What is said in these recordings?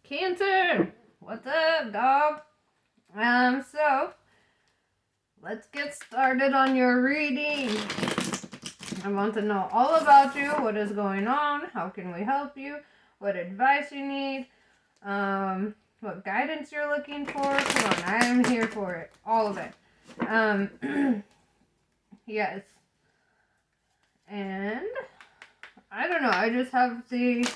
Cancer! What's up, dog? So let's get started on your reading. I want to know all about you. What is going on? How can we help you? What advice you need? What guidance you're looking for? Come on, I am here for it. All of it. Yes. And I don't know. I just have the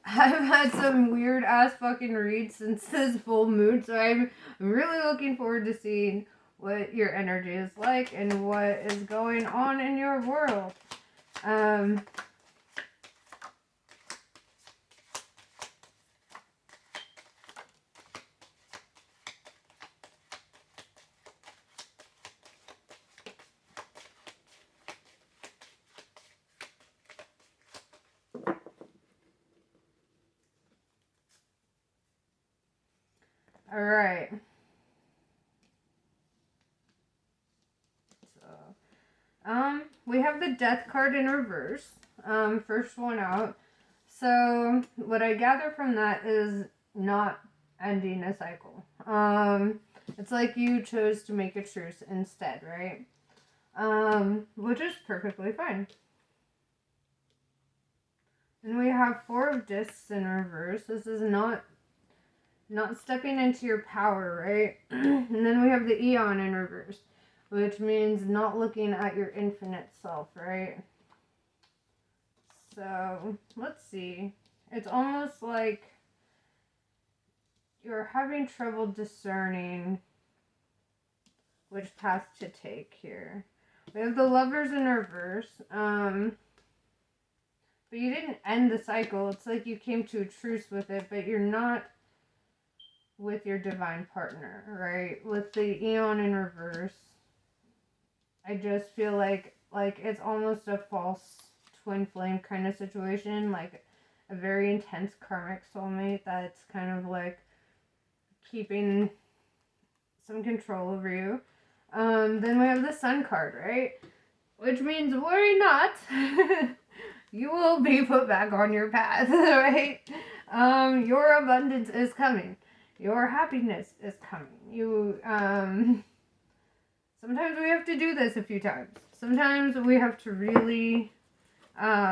I've had some weird ass fucking reads since this full moon, so I'm really looking forward to seeing what your energy is like and what is going on in your world. All right. So, we have the Death card in reverse. First one out. So, what I gather from that is not ending a cycle. It's like you chose to make a truce instead, right? Which is perfectly fine. And we have Four of Discs in reverse. This is not stepping into your power, right? And then we have the Eon in reverse, which means not looking at your infinite self, right? So, let's see. It's almost like you're having trouble discerning which path to take here. We have the Lovers in reverse. But you didn't end the cycle. It's like you came to a truce with it, but you're not with your divine partner, right? With the Eon in reverse, I just feel like it's almost a false twin flame kind of situation, like a very intense karmic soulmate that's kind of like keeping some control over you. Then we have the Sun card, right? Which means worry not. You will be put back on your path, right? Your abundance is coming. Your happiness is coming. You, sometimes we have to do this a few times. Sometimes we have to really, put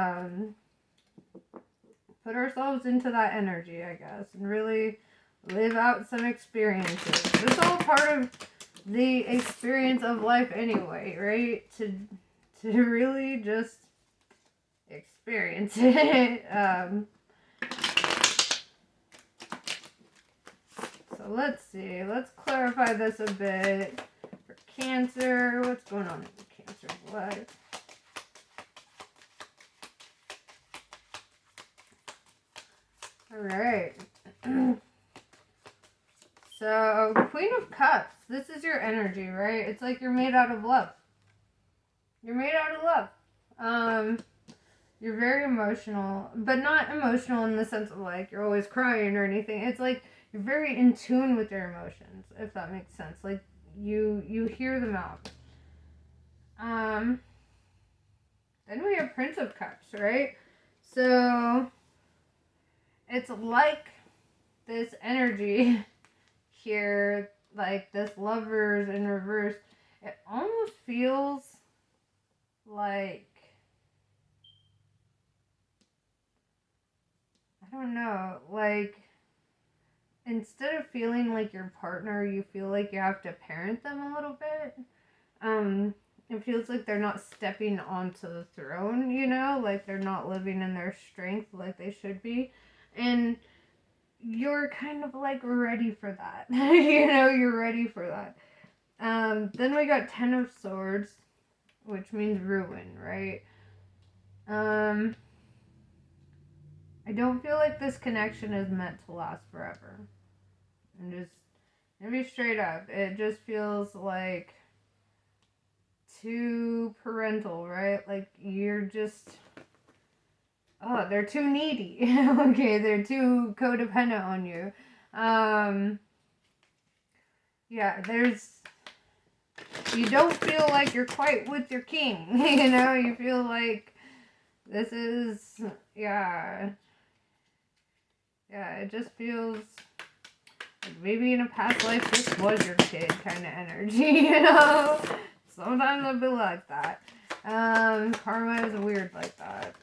ourselves into that energy, I guess, and really live out some experiences. It's all part of the experience of life anyway, right? To really just experience it. So let's see. Let's clarify this a bit. For Cancer, what's going on in Cancer's life? Alright. So, Queen of Cups. This is your energy, right? It's like you're made out of love. You're made out of love. You're very emotional, but not emotional in the sense of like you're always crying or anything. It's like you're very in tune with your emotions, if that makes sense. Like you hear them out. Then we have Prince of Cups, right? So it's like this energy here, like this Lovers in reverse. It almost feels like, I don't know, like instead of feeling like your partner, you feel like you have to parent them a little bit. It feels like they're not stepping onto the throne, you know, like they're not living in their strength like they should be. And you're kind of like ready for that. You know, you're ready for that. Then we got 10 of Swords, which means ruin, right? I don't feel like this connection is meant to last forever. And just, maybe straight up, it just feels like too parental, right? Like you're just, oh, they're too needy. Okay, they're too codependent on you. Yeah, you don't feel like you're quite with your king. You know, you feel like this is, yeah. Yeah, it just feels like maybe in a past life this was your kid kind of energy, you know? Sometimes I feel like that. Karma is weird like that.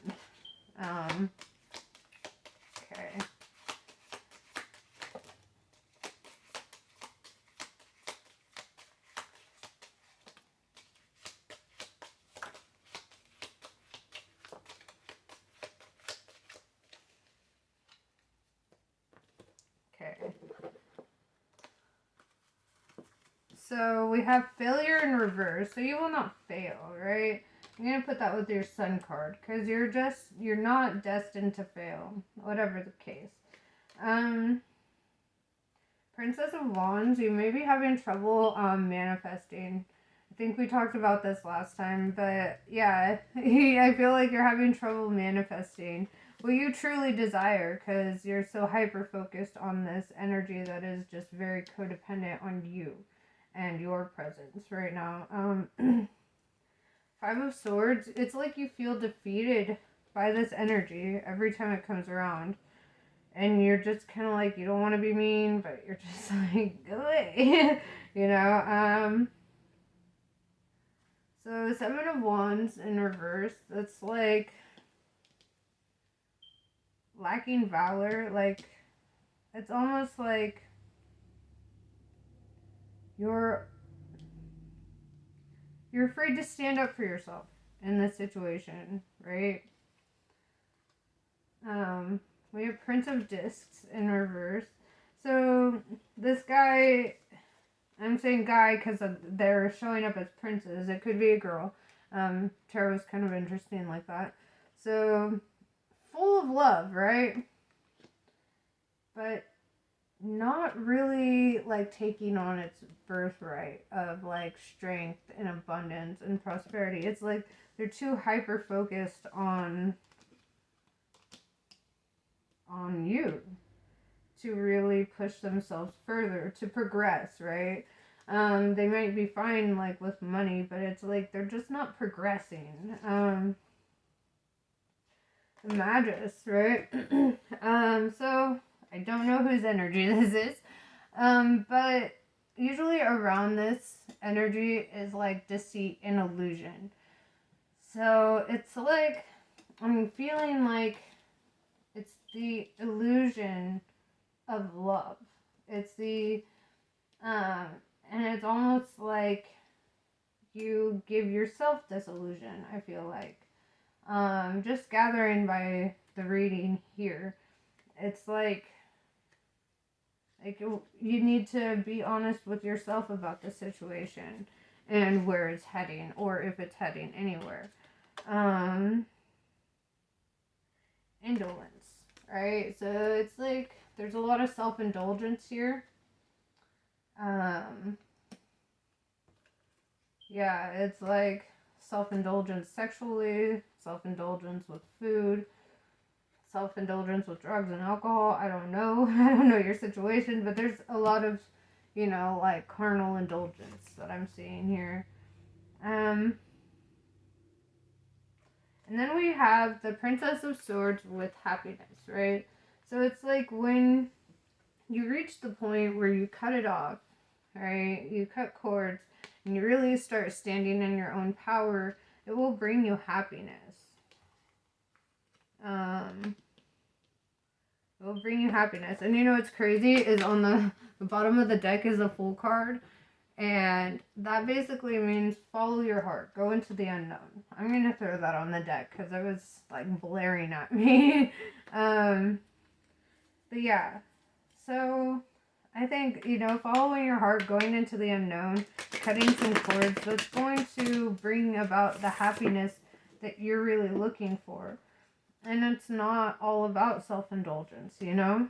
Okay. Okay. So we have failure in reverse. So you will not fail, right? I'm going to put that with your sun card because you're not destined to fail, whatever the case. Princess of Wands, you may be having trouble manifesting. I think we talked about this last time, but yeah, I feel like you're having trouble manifesting what you truly desire because you're so hyper focused on this energy that is just very codependent on you and your presence right now. Five of Swords, it's like you feel defeated by this energy every time it comes around. And you're just kind of like, you don't want to be mean, but you're just like, go away. You know? So, Seven of Wands in reverse, that's like lacking valor. Like, it's almost like you're afraid to stand up for yourself in this situation, right? We have Prince of Discs in reverse. So, this guy, I'm saying guy because they're showing up as princes. It could be a girl. Tarot was kind of interesting like that. So, full of love, right? But not really like taking on its birthright of like strength and abundance and prosperity. It's like they're too hyper focused on you to really push themselves further to progress, right? They might be fine like with money, but it's like they're just not progressing. The Magus, right? So I don't know whose energy this is. But usually around this energy is like deceit and illusion. So it's like I'm feeling like it's the illusion of love. It's the and it's almost like you give yourself this illusion, I feel like. Just gathering by the reading here. It's like you need to be honest with yourself about the situation and where it's heading or if it's heading anywhere. Indolence, right? So it's like there's a lot of self-indulgence here. Yeah, it's like self-indulgence sexually, self-indulgence with food, self-indulgence with drugs and alcohol. I don't know. I don't know your situation, but there's a lot of, like carnal indulgence that I'm seeing here. And then we have the Princess of Swords with happiness, right? So it's like when you reach the point where you cut it off, right? You cut cords and you really start standing in your own power, it will bring you happiness. It will bring you happiness. And what's crazy is on the bottom of the deck is a Fool card. And that basically means follow your heart. Go into the unknown. I'm going to throw that on the deck because it was like blaring at me. But yeah. So I think, following your heart, going into the unknown, cutting some cords, that's going to bring about the happiness that you're really looking for. And it's not all about self-indulgence, Because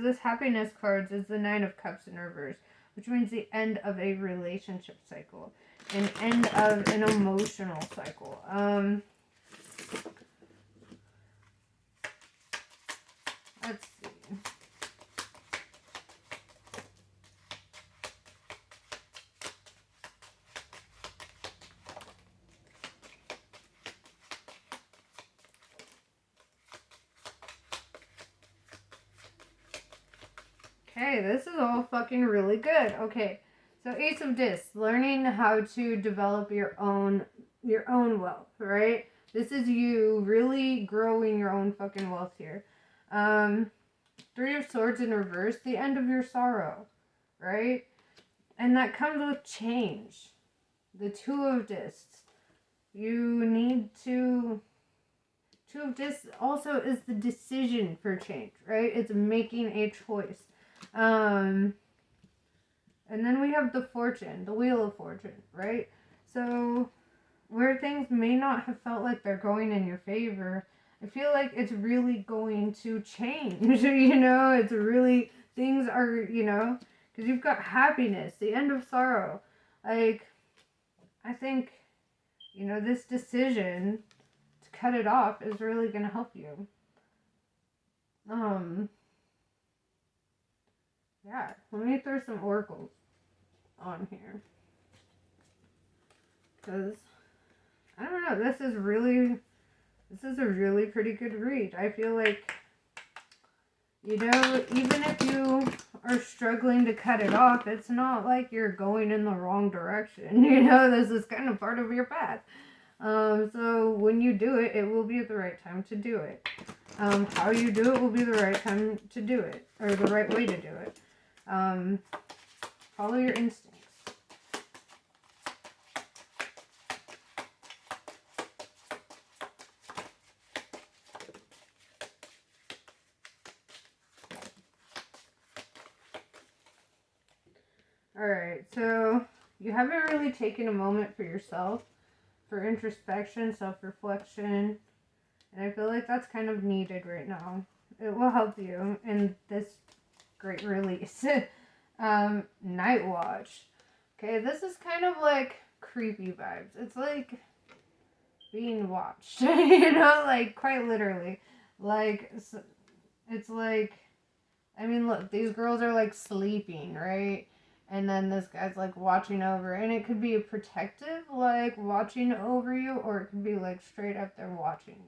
this happiness cards is the Nine of Cups in reverse, which means the end of a relationship cycle, an end of an emotional cycle. Let's see. Okay, this is all fucking really good. Okay, so Ace of Discs, learning how to develop your own wealth, right? This is you really growing your own fucking wealth here. Three of Swords in reverse, the end of your sorrow, right? And that comes with change. The Two of Discs. You need to... Two of Discs also is the decision for change, right? It's making a choice. And then we have the Fortune, the Wheel of Fortune, right? So where things may not have felt like they're going in your favor, I feel like it's really going to change. It's really, things are, because you've got happiness, the end of sorrow. Like, I think, this decision to cut it off is really going to help you. Yeah, let me throw some oracles on here. Because, I don't know, this is a really pretty good read. I feel like, even if you are struggling to cut it off, it's not like you're going in the wrong direction. This is kind of part of your path. So when you do it, it will be the right time to do it. How you do it will be the right time to do it, or the right way to do it. Follow your instincts. Alright, so you haven't really taken a moment for yourself, for introspection, self-reflection, and I feel like that's kind of needed right now. It will help you in this great release. Night Watch. Okay, this is kind of like creepy vibes. It's like being watched, like quite literally. Like, it's like, I mean, look, these girls are like sleeping, right? And then this guy's like watching over, and it could be a protective, like watching over you, or it could be like straight up there watching you.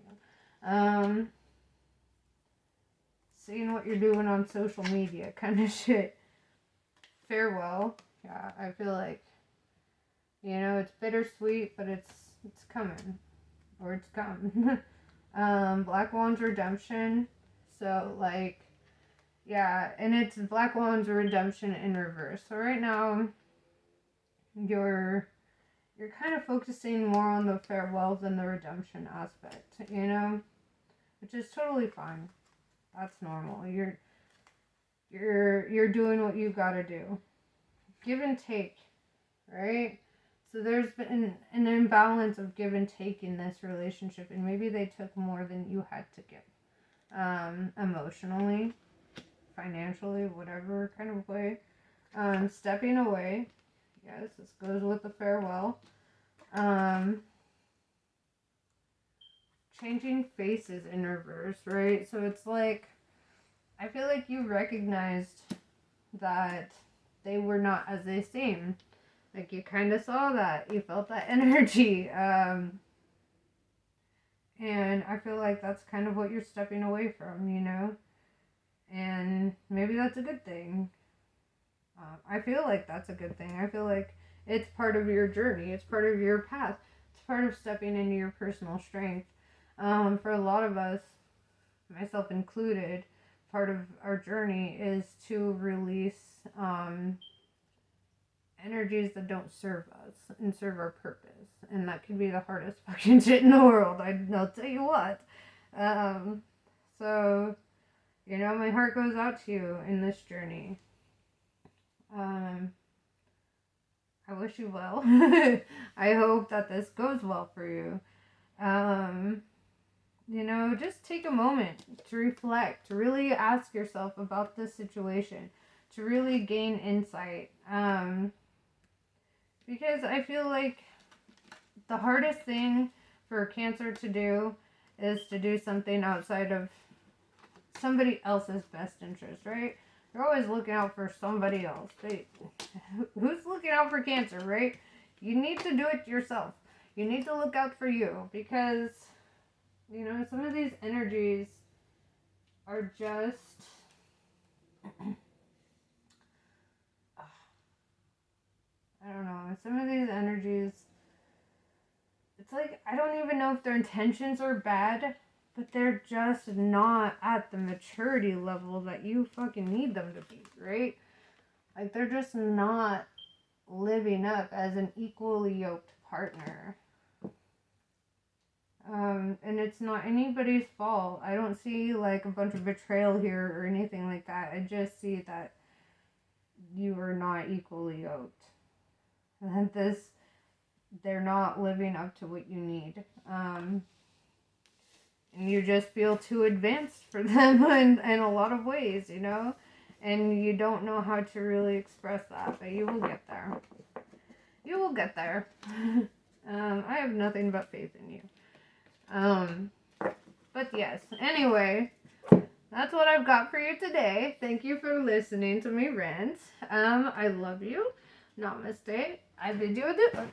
Seeing what you're doing on social media kind of shit. Farewell. Yeah, I feel like, it's bittersweet, but it's coming. Or it's come. Black Wand's Redemption. So, like, yeah, and it's Black Wand's Redemption in reverse. So right now, you're kind of focusing more on the farewells and the redemption aspect, which is totally fine. That's normal. You're doing what you gotta do. Give and take, right? So there's been an imbalance of give and take in this relationship, and maybe they took more than you had to give, emotionally, financially, whatever kind of way. Stepping away. Yes, this goes with the farewell. Changing faces in reverse, right? So it's like, I feel like you recognized that they were not as they seemed. Like, you kind of saw that. You felt that energy. And I feel like that's kind of what you're stepping away from, And maybe that's a good thing. I feel like that's a good thing. I feel like it's part of your journey. It's part of your path. It's part of stepping into your personal strength. For a lot of us, myself included, part of our journey is to release energies that don't serve us and serve our purpose. And that can be the hardest fucking shit in the world. I'll tell you what. So, my heart goes out to you in this journey. I wish you well. I hope that this goes well for you. Just take a moment to reflect, to really ask yourself about this situation, to really gain insight. Because I feel like the hardest thing for Cancer to do is to do something outside of somebody else's best interest, right? They're always looking out for somebody else. Who's looking out for Cancer, right? You need to do it yourself. You need to look out for you, because, some of these energies are just I don't know. Some of these energies, it's like, I don't even know if their intentions are bad, but they're just not at the maturity level that you fucking need them to be, right? Like, they're just not living up as an equally yoked partner. And it's not anybody's fault. I don't see like a bunch of betrayal here or anything like that. I just see that you are not equally yoked. And they're not living up to what you need. And you just feel too advanced for them in a lot of ways, you know? And you don't know how to really express that, but you will get there. You will get there. I have nothing but faith in you. But yes, anyway, that's what I've got for you today. Thank you for listening to me rant. I love you. Namaste. I bid you adieu.